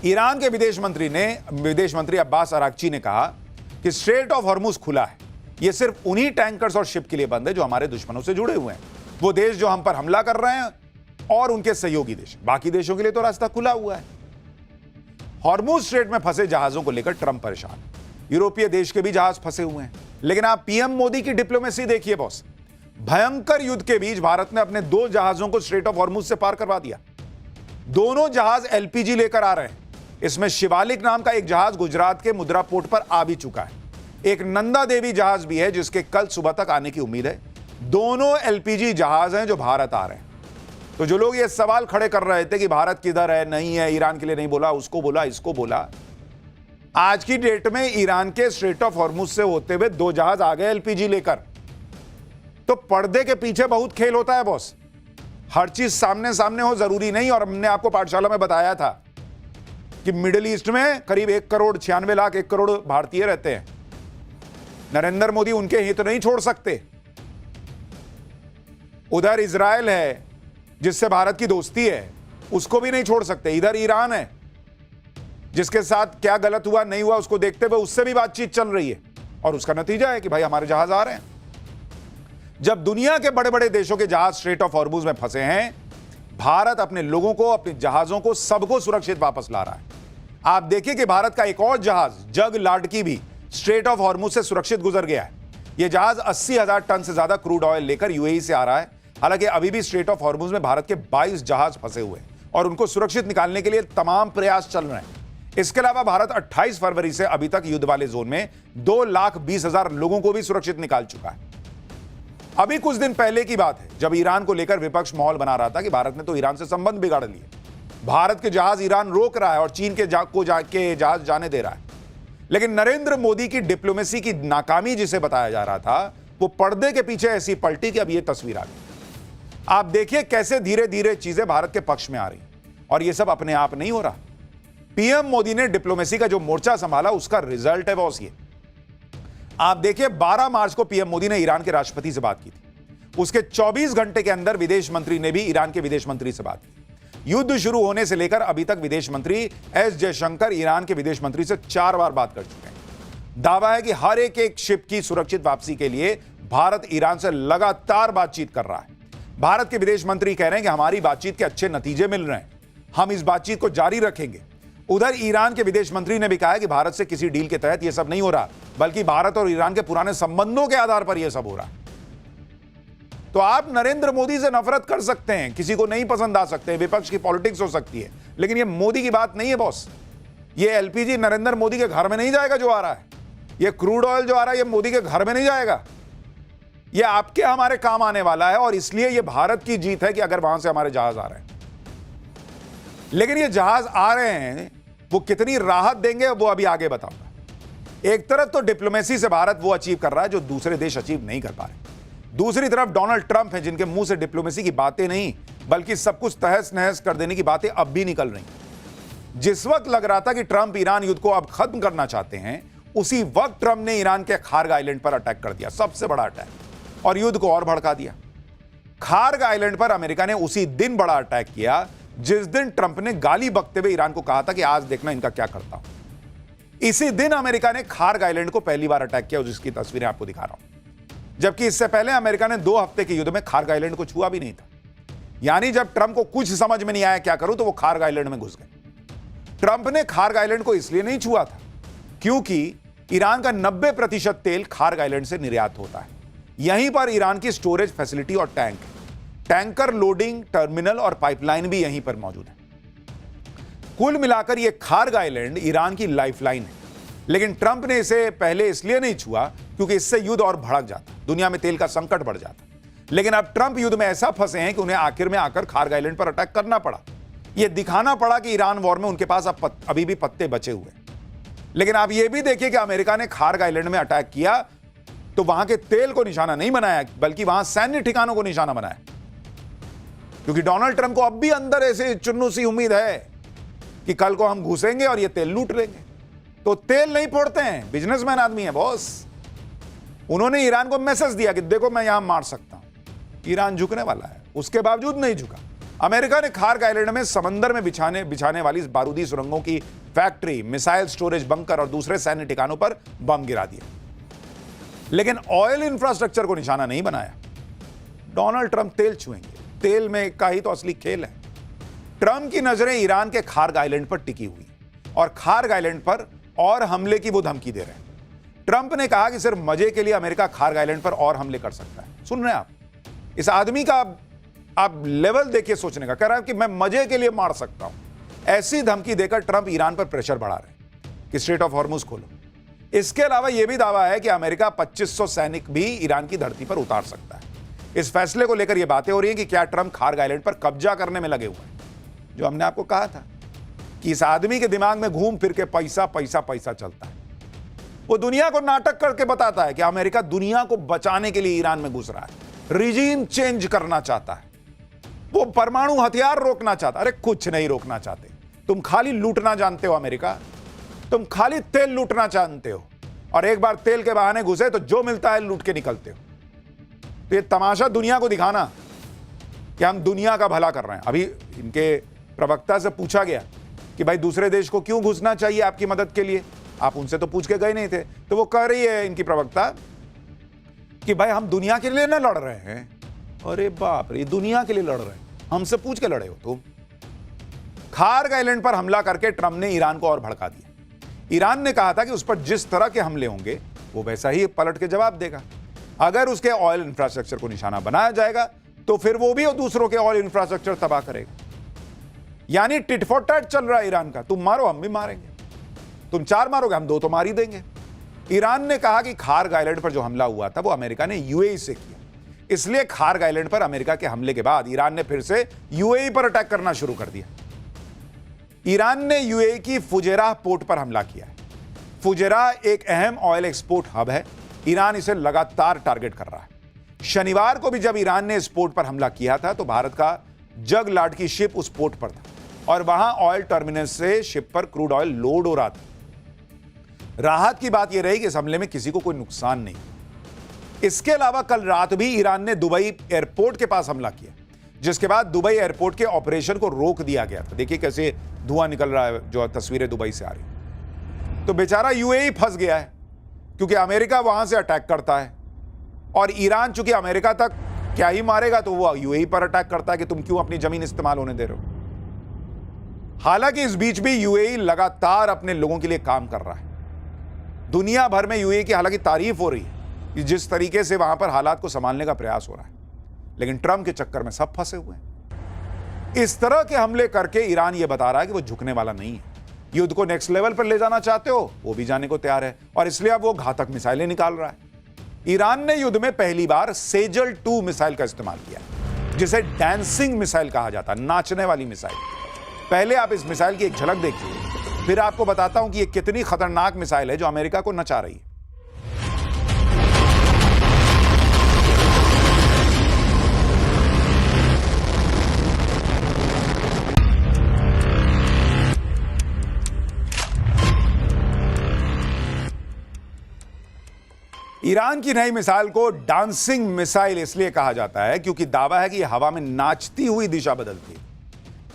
Iran के विदेश मंत्री अब्बास अरागची ने कहा कि स्ट्रेट ऑफ हॉर्मुज खुला है। यह सिर्फ उन्हीं टैंकर्स और शिप के लिए बंद है जो हमारे दुश्मनों से जुड़े हुए हैं, वो देश जो हम पर हमला कर रहे हैं और उनके सहयोगी देश। बाकी देशों के लिए तो रास्ता खुला हुआ है। हॉर्मुज स्ट्रेट में फंसे जहाजों को लेकर ट्रंप परेशान। यूरोपीय देश के भी जहाज फंसे हुए हैं। लेकिन आप पीएम मोदी की डिप्लोमेसी देखिए बॉस। भयंकर युद्ध के बीच भारत ने अपने 2 जहाजों को स्ट्रेट ऑफ हॉर्मुज से पार करवा दिया। दोनों जहाज एलपीजी लेकर आ रहे हैं। इसमें शिवालिक नाम का एक जहाज गुजरात के मुद्रा पोर्ट पर आ भी चुका है। एक नंदा देवी जहाज भी है जिसके कल सुबह तक आने की उम्मीद है। दोनों एलपीजी जहाज हैं जो भारत आ रहे हैं। तो जो लोग ये सवाल खड़े कर रहे थे कि भारत किधर है, नहीं है, ईरान के लिए नहीं बोला, उसको बोला, इसको बोला, आज की डेट में ईरान के स्ट्रेट ऑफ हॉर्मुज से होते हुए 2 जहाज आ गए एलपीजी लेकर। तो पर्दे के पीछे बहुत खेल होता है बॉस। हर चीज सामने सामने हो जरूरी नहीं। और हमने आपको पाठशाला में बताया था कि मिडिल ईस्ट में करीब 1 करोड़ 96 लाख 1 करोड़ भारतीय रहते हैं। नरेंद्र मोदी उनके हित नहीं छोड़ सकते। उधर इजराइल है जिससे भारत की दोस्ती है, उसको भी नहीं छोड़ सकते। इधर ईरान है जिसके साथ क्या गलत हुआ नहीं हुआ उसको देखते हुए उससे भी बातचीत चल रही है। और उसका नतीजा है कि भाई हमारे जहाज आ रहे हैं। जब दुनिया के बड़े बड़े देशों के जहाज स्ट्रेट ऑफ हॉर्मुज में फंसे हैं, भारत अपने लोगों को, अपने जहाजों को, सबको सुरक्षित वापस ला रहा है। आप देखिए कि भारत का एक और जहाज जग लाडकी भी स्ट्रेट ऑफ हॉर्मुज से सुरक्षित गुजर गया है। यह जहाज 80,000 टन से ज्यादा क्रूड ऑयल लेकर यूएई से आ रहा है। हालांकि अभी भी स्ट्रेट ऑफ हॉर्मुज में भारत के 22 जहाज फंसे हुए हैं और उनको सुरक्षित निकालने के लिए तमाम प्रयास चल रहे हैं। इसके अलावा भारत 28 फरवरी से अभी तक युद्ध वाले जोन में 2,20,000 लोगों को भी सुरक्षित निकाल चुका है। अभी कुछ दिन पहले की बात है जब ईरान को लेकर विपक्ष माहौल बना रहा था कि भारत ने तो ईरान से संबंध बिगाड़ लिए, भारत के जहाज ईरान रोक रहा है और चीन के जहाज जाने दे रहा है। लेकिन नरेंद्र मोदी की डिप्लोमेसी की नाकामी जिसे बताया जा रहा था, वो पर्दे के पीछे ऐसी पलटी कि अब ये तस्वीर आ गई। आप देखिए कैसे धीरे धीरे चीजें भारत के पक्ष में आ रही। और ये सब अपने आप नहीं हो रहा। पीएम मोदी ने डिप्लोमेसी का जो मोर्चा संभाला उसका रिजल्ट है बॉस ये। आप देखिए 12 मार्च को पीएम मोदी ने ईरान के राष्ट्रपति से बात की थी। उसके 24 घंटे के अंदर विदेश मंत्री ने भी ईरान के विदेश मंत्री से बात की। युद्ध शुरू होने से लेकर अभी तक विदेश मंत्री एस जयशंकर ईरान के विदेश मंत्री से 4 बार बात कर चुके हैं। दावा है कि हर एक शिप की सुरक्षित वापसी के लिए भारत ईरान से लगातार बातचीत कर रहा है। भारत के विदेश मंत्री कह रहे हैं कि हमारी बातचीत के अच्छे नतीजे मिल रहे हैं, हम इस बातचीत को जारी रखेंगे। उधर ईरान के विदेश मंत्री ने भी कहा है कि भारत से किसी डील के तहत यह सब नहीं हो रहा, बल्कि भारत और ईरान के पुराने संबंधों के आधार पर यह सब हो रहा है। तो आप नरेंद्र मोदी से नफरत कर सकते हैं, किसी को नहीं पसंद आ सकते हैं, विपक्ष की पॉलिटिक्स हो सकती है, लेकिन यह मोदी की बात नहीं है बॉस। ये एलपीजी नरेंद्र मोदी के घर में नहीं जाएगा जो आ रहा है। यह क्रूड ऑयल जो आ रहा है, यह मोदी के घर में नहीं जाएगा। यह आपके हमारे काम आने वाला है। और इसलिए यह भारत की जीत है कि अगर वहां से हमारे जहाज आ रहे हैं। लेकिन ये जहाज आ रहे हैं, वो कितनी राहत देंगे वो अभी आगे बताऊंगा। एक तरफ तो डिप्लोमेसी से भारत वो अचीव कर रहा है जो दूसरे देश अचीव नहीं कर पा रहे। दूसरी तरफ डोनाल्ड ट्रंप है जिनके मुंह से डिप्लोमेसी की बातें नहीं बल्कि सब कुछ तहस नहस कर देने की बातें अब भी निकल रही। जिस वक्त लग रहा था कि ट्रंप ईरान युद्ध को अब खत्म करना चाहते हैं, उसी वक्त ट्रंप ने ईरान के खार्ग आइलैंड पर अटैक कर दिया, सबसे बड़ा अटैक, और युद्ध को और भड़का दिया। खार्ग आइलैंड पर अमेरिका ने उसी दिन बड़ा अटैक किया जिस दिन ट्रंप ने गाली बकते हुए ईरान को कहा था कि आज देखना इनका क्या करता हूं। इसी दिन अमेरिका ने खार्ग आइलैंड को पहली बार अटैक किया, जिसकी तस्वीरें आपको दिखा रहा हूं। जबकि इससे पहले अमेरिका ने 2 हफ्ते के युद्ध में खार्ग आइलैंड को छुआ भी नहीं था। यानी जब ट्रंप को कुछ समझ में नहीं आया क्या करूं, तो वो खार्ग आइलैंड में घुस गए। ट्रंप ने खार्ग आइलैंड को इसलिए नहीं छुआ था क्योंकि ईरान का 90% तेल खार्ग आइलैंड से निर्यात होता है। यहीं पर ईरान की स्टोरेज फैसिलिटी और टैंकर लोडिंग टर्मिनल और पाइपलाइन भी यहीं पर मौजूद है। कुल मिलाकर यह खार्ग आइलैंड ईरान की लाइफलाइन है। लेकिन ट्रंप ने इसे पहले इसलिए नहीं छुआ क्योंकि इससे युद्ध और भड़क जाता, दुनिया में तेल का संकट बढ़ जाता। लेकिन अब ट्रंप युद्ध में ऐसा फंसे हैं कि उन्हें आखिर में आकर खार्ग आइलैंड पर अटैक करना पड़ा। यह दिखाना पड़ा कि ईरान वॉर में उनके पास अभी भी पत्ते बचे हुए। लेकिन आप यह भी देखिए कि अमेरिका ने खार्ग आइलैंड में अटैक किया तो वहां के तेल को निशाना नहीं बनाया, बल्कि वहां सैन्य ठिकानों को निशाना बनाया। क्योंकि डोनाल्ड ट्रंप को अब भी अंदर ऐसे चुन्नू सी उम्मीद है कि कल को हम घुसेंगे और ये तेल लूट लेंगे। तो तेल नहीं फोड़ते हैं, बिजनेसमैन आदमी है बॉस। उन्होंने ईरान को मैसेज दिया कि देखो मैं यहां मार सकता हूं। ईरान झुकने वाला है, उसके बावजूद नहीं झुका। अमेरिका ने खार्ग आइलैंड में समंदर में बिछाने वाली बारूदी सुरंगों की फैक्ट्री, मिसाइल स्टोरेज बंकर और दूसरे सैन्य ठिकानों पर बम गिरा दिए, लेकिन ऑयल इंफ्रास्ट्रक्चर को निशाना नहीं बनाया। डोनाल्ड ट्रंप तेल छुएंगे, तेल में का ही तो असली खेल है। ट्रंप की नजरें ईरान के खार्ग आइलैंड पर टिकी हुई और खार्ग आइलैंड पर और हमले की वो धमकी दे रहे हैं। ट्रंप ने कहा कि सिर्फ मजे के लिए अमेरिका खार्ग आइलैंड पर और हमले कर सकता है। सुन रहे हैं आप? इस आदमी का आप लेवल देखिए सोचने का। कह रहा है कि मैं मजे के लिए मार सकता हूं। ऐसी धमकी देकर ट्रंप ईरान पर प्रेशर बढ़ा रहे हैं कि स्ट्रेट ऑफ हॉर्मुज खोलो। इसके अलावा यह भी दावा है कि अमेरिका 2500 सैनिक भी ईरान की धरती पर उतार सकता है। इस फैसले को लेकर यह बातें हो रही हैं कि क्या ट्रंप खार्ग आइलैंड पर कब्जा करने में लगे हुए हैं। जो हमने आपको कहा था कि इस आदमी के दिमाग में घूम फिर के पैसा पैसा पैसा चलता है। वो दुनिया को नाटक करके बताता है कि अमेरिका दुनिया को बचाने के लिए ईरान में घुस रहा है, रिजीम चेंज करना चाहता है, वो परमाणु हथियार रोकना चाहता। अरे कुछ नहीं रोकना चाहते, तुम खाली लूटना जानते हो। अमेरिका, तुम खाली तेल लूटना जानते हो और एक बार तेल के बहाने घुसे तो जो मिलता है लूट के निकलते हो। तो ये तमाशा दुनिया को दिखाना कि हम दुनिया का भला कर रहे हैं। अभी इनके प्रवक्ता से पूछा गया कि भाई दूसरे देश को क्यों घुसना चाहिए आपकी मदद के लिए, आप उनसे तो पूछ के गए नहीं थे। तो वो कह रही है इनकी प्रवक्ता कि भाई हम दुनिया के लिए ना लड़ रहे हैं। अरे बाप रे, दुनिया के लिए लड़ रहे हैं, हमसे पूछ के लड़े हो तुम। खार्ग आइलैंड पर हमला करके ट्रंप ने ईरान को और भड़का दिया। ईरान ने कहा था कि उस पर जिस तरह के हमले होंगे वो वैसा ही पलट के जवाब देगा। अगर उसके ऑयल इंफ्रास्ट्रक्चर को निशाना बनाया जाएगा तो फिर वो भी दूसरों के ऑयल इंफ्रास्ट्रक्चर तबाह करेगा। यानी टिट फॉर टैट चल रहा है ईरान का। तुम मारो हम भी मारेंगे, तुम 4 मारोगे हम 2 तो मार ही देंगे। ईरान ने कहा कि खार्ग आइलैंड पर जो हमला हुआ था वो अमेरिका ने यूएई से किया, इसलिए खार्ग आइलैंड पर अमेरिका के हमले के बाद ईरान ने फिर से यूएई पर अटैक करना शुरू कर दिया। ईरान ने यूएई की फुजेराह पोर्ट पर हमला किया है। फुजेराह एक अहम ऑयल एक्सपोर्ट हब है। ईरान इसे लगातार टारगेट कर रहा है। शनिवार को भी जब ईरान ने इस पोर्ट पर हमला किया था तो भारत का जग लाड की शिप उस पोर्ट पर था और वहां ऑयल टर्मिनल से शिप पर क्रूड ऑयल लोड हो रहा था। राहत की बात यह रही कि इस हमले में किसी को कोई नुकसान नहीं। इसके अलावा कल रात भी ईरान ने दुबई एयरपोर्ट के पास हमला किया, जिसके बाद दुबई एयरपोर्ट के ऑपरेशन को रोक दिया गया था। देखिए कैसे धुआं निकल रहा है, जो तस्वीरें दुबई से आ रही। तो बेचारा यूएई फंस गया है क्योंकि अमेरिका वहां से अटैक करता है और ईरान चूंकि अमेरिका तक क्या ही मारेगा तो वो यूएई पर अटैक करता है कि तुम क्यों अपनी जमीन इस्तेमाल होने दे रहे हो। हालांकि इस बीच भी यूएई लगातार अपने लोगों के लिए काम कर रहा है। दुनिया भर में यूएई की हालांकि तारीफ हो रही है कि जिस तरीके से वहां पर हालात को संभालने का प्रयास हो रहा है, लेकिन ट्रंप के चक्कर में सब फंसे हुए हैं। इस तरह के हमले करके ईरान यह बता रहा है कि वो झुकने वाला नहीं है। युद्ध को नेक्स्ट लेवल पर ले जाना चाहते हो, वो भी जाने को तैयार है और इसलिए अब वो घातक मिसाइलें निकाल रहा है। ईरान ने युद्ध में पहली बार सेजल 2 मिसाइल का इस्तेमाल किया, जिसे डांसिंग मिसाइल कहा जाता है, नाचने वाली मिसाइल। पहले आप इस मिसाइल की एक झलक देखिए, फिर आपको बताता हूं कि यह कितनी खतरनाक मिसाइल है जो अमेरिका को नचा रही है। ईरान की नई मिसाइल को डांसिंग मिसाइल इसलिए कहा जाता है क्योंकि दावा है कि यह हवा में नाचती हुई दिशा बदलती है,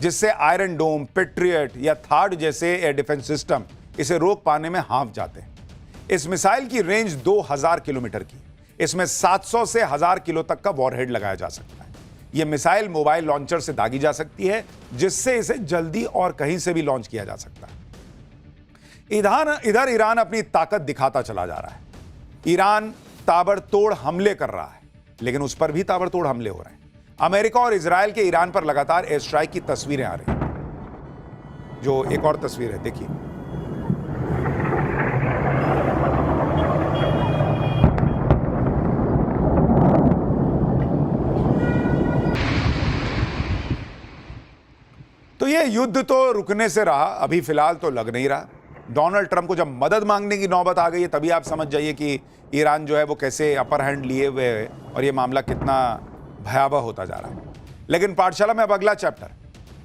जिससे आयरन डोम, पेट्रियट या थार्ड जैसे एयर डिफेंस सिस्टम इसे रोक पाने में हांफ जाते हैं। इस मिसाइल की रेंज 2000 किलोमीटर की। इसमें 700 से 1000 किलो तक का वॉरहेड लगाया जा सकता है। यह मिसाइल मोबाइल लॉन्चर से दागी जा सकती है, जिससे इसे जल्दी और कहीं से भी लॉन्च किया जा सकता है। इधर ईरान अपनी ताकत दिखाता चला जा रहा है। ईरान ताबड़तोड़ हमले कर रहा है, लेकिन उस पर भी ताबड़तोड़ हमले हो रहे हैं। अमेरिका और इजराइल के ईरान पर लगातार एयर स्ट्राइक की तस्वीरें आ रही हैं। जो एक और तस्वीर है, देखिए। तो ये युद्ध तो रुकने से रहा, अभी फिलहाल तो लग नहीं रहा। डोनाल्ड ट्रंप को जब मदद मांगने की नौबत आ गई है, तभी आप समझ जाइए कि ईरान जो है वो कैसे अपर हैंड लिए हुए है और ये मामला कितना भयावह होता जा रहा है। लेकिन पाठशाला में अब अगला चैप्टर,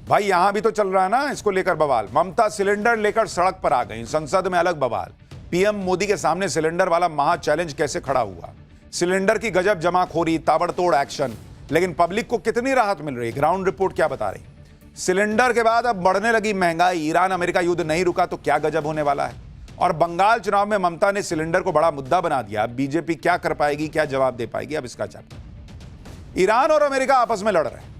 भाई यहां भी तो चल रहा है ना इसको लेकर बवाल। ममता सिलेंडर लेकर सड़क पर आ गई, संसद में अलग बवाल। पीएम मोदी के सामने सिलेंडर वाला महा चैलेंज कैसे खड़ा हुआ, सिलेंडर की गजब जमाखोरी, ताबड़तोड़ एक्शन, लेकिन पब्लिक को कितनी राहत मिल रही है? ग्राउंड रिपोर्ट क्या बता रही? सिलेंडर के बाद अब बढ़ने लगी महंगाई, ईरान अमेरिका युद्ध नहीं रुका तो क्या गजब होने वाला है। और बंगाल चुनाव में ममता ने सिलेंडर को बड़ा मुद्दा बना दिया। अब बीजेपी क्या कर पाएगी, क्या जवाब दे पाएगी, अब इसका चैप्टर। ईरान और अमेरिका आपस में लड़ रहे हैं,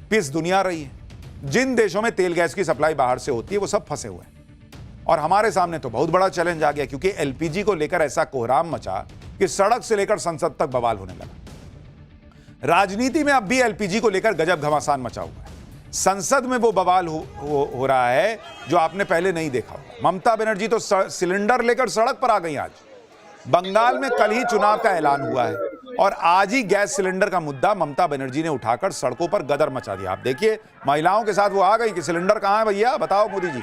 पीस दुनिया रही है। जिन देशों में तेल गैस की सप्लाई बाहर से होती है वो सब फंसे हुए हैं। और हमारे सामने तो बहुत बड़ा चैलेंज आ गया, क्योंकि एलपीजी को लेकर ऐसा कोहराम मचा कि सड़क से लेकर संसद तक बवाल होने लगा। राजनीति में अब भी एलपीजी को लेकर गजब घमासान मचा हुआ है। संसद में वो बवाल हो रहा है जो आपने पहले नहीं देखा होगा। ममता बनर्जी तो सिलेंडर लेकर सड़क पर आ गई। आज बंगाल में कल ही चुनाव का ऐलान हुआ है और आज ही गैस सिलेंडर का मुद्दा ममता बनर्जी ने उठाकर सड़कों पर गदर मचा दिया। आप देखिए, महिलाओं के साथ वो आ गई कि सिलेंडर कहां है भैया, बताओ मोदी जी।